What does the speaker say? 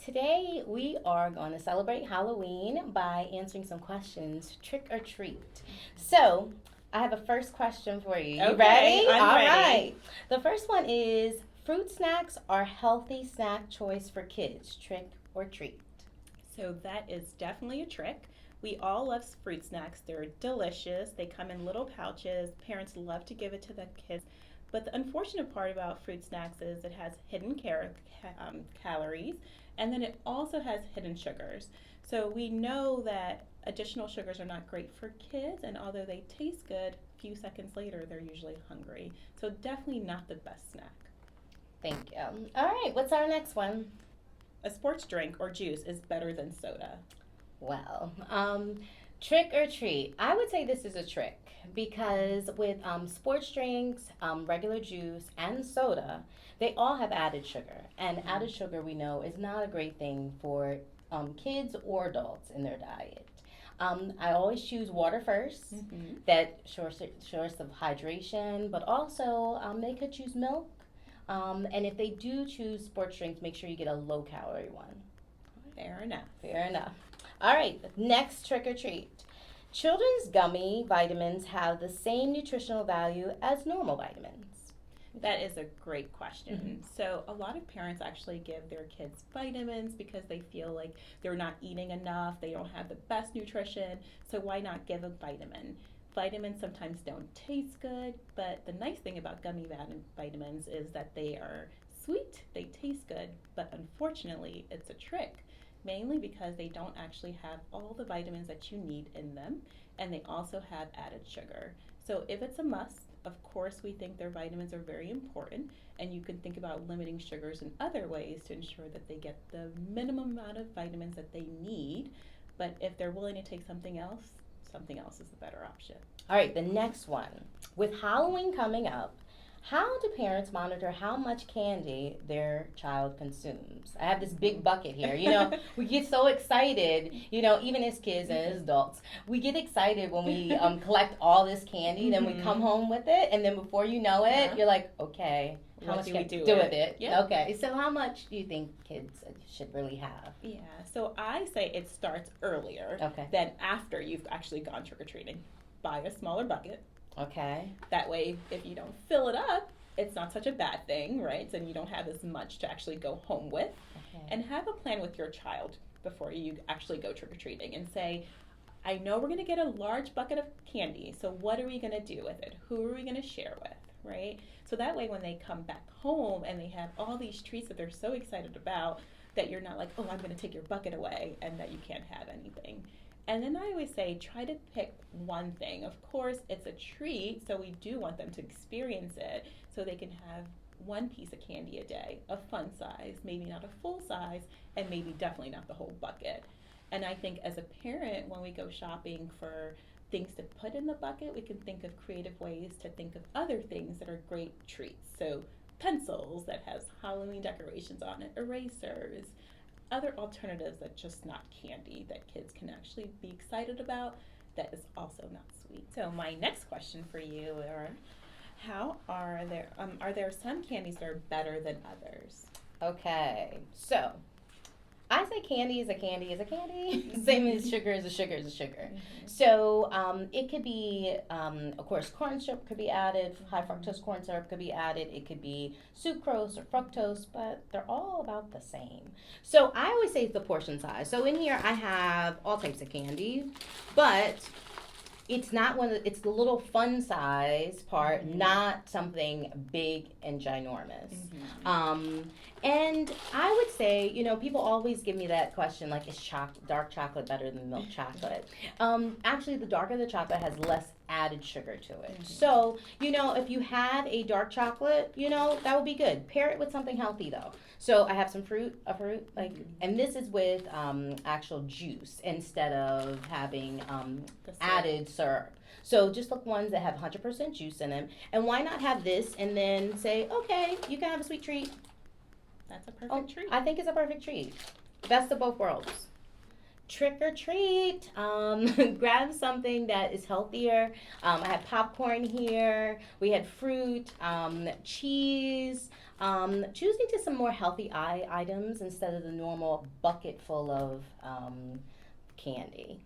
Today we are going to celebrate Halloween by answering some questions, trick or treat. So, I have a first question for you. You Okay, ready? I'm All ready. right. The first one is fruit snacks are healthy snack choice for kids, trick or treat? So that is definitely a trick. We all love fruit snacks. They're delicious. They come in little pouches. Parents love to give it to the kids. But the unfortunate part about fruit snacks is it has hidden calories, and then it also has hidden sugars. So we know that additional sugars are not great for kids, and although they taste good, a few seconds later they're usually hungry. So definitely not the best snack. Thank you. All right, what's our next one? A sports drink or juice is better than soda. Well, trick or treat. I would say this is a trick because with sports drinks, regular juice, and soda, they all have added sugar. And added sugar, we know, is not a great thing for kids or adults in their diet. I always choose water first. Mm-hmm. That source of hydration, but also they could choose milk. And if they do choose sports drinks, make sure you get a low calorie one. Fair enough. Fair enough. All right, next trick or treat. Children's gummy vitamins have the same nutritional value as normal vitamins. That is a great question. Mhm. So, a lot of parents actually give their kids vitamins because they feel like they're not eating enough, they don't have the best nutrition, so why not give a vitamin? Vitamins sometimes don't taste good, but the nice thing about vitamins is that they are sweet, they taste good, but unfortunately, it's a trick. Mainly because they don't actually have all the vitamins that you need in them, and they also have added sugar. So, if it's a must, of course, we think their vitamins are very important, and you can think about limiting sugars in other ways to ensure that they get the minimum amount of vitamins that they need. But if they're willing to take something else is the better option. All right, the next one. With Halloween coming up, how do parents monitor how much candy their child consumes? I have this big bucket here. We get so excited, even as kids and as adults. We get excited when we collect all this candy, then we come home with it, and then before you know it, you're like, okay, how What much do can we do with with it? Yeah. Okay, so how much do you think kids should really have? Yeah, so I say it starts earlier Okay, than after you've actually gone trick or treating. Buy a smaller bucket. okay, That way, if you don't fill it up, it's not such a bad thing, right? So you don't have as much to actually go home with. okay. And have a plan with your child before you actually go trick or treating and say, I know we're going to get a large bucket of candy, so what are we going to do with it? Who are we going to share with, right? So that way, when they come back home and they have all these treats that they're so excited about, that you're not like, oh, I'm going to take your bucket away and that you can't have anything. And then I always say, try to pick one thing. Of course, it's a treat, so we do want them to experience it so they can have one piece of candy a day, a fun size, maybe not a full size, and maybe definitely not the whole bucket. And I think as a parent, when we go shopping for things to put in the bucket, we can think of creative ways to think of other things that are great treats. So pencils that has Halloween decorations on it, erasers, other alternatives that just not candy that kids can actually be excited about that is also not sweet. So my next question for you are, how are there some candies that are better than others? Okay, so I say candy is a candy is a candy. Same as sugar is a sugar is a sugar. Mm-hmm. So it could be, of course, corn syrup could be added. High fructose corn syrup could be added. It could be sucrose or fructose, but they're all about the same. So I always say it's the portion size. So in here I have all types of candy, but it's not it's the little fun size part, not something big and ginormous. And I would say, people always give me that question, like, is dark chocolate better than milk chocolate? Actually, the darker the chocolate has less added sugar to it. So, if you have a dark chocolate, that would be good. Pair it with something healthy, though. So I have some and this is with actual juice instead of having added syrup. So just look ones that have 100% juice in them. And why not have this and then say, okay, you can have a sweet treat. That's a perfect treat. I think it's a perfect treat. Best of both worlds. Trick or treat. Grab something that is healthier. I had popcorn here. We had fruit, cheese. Choosing to some more healthy items instead of the normal bucket full of candy.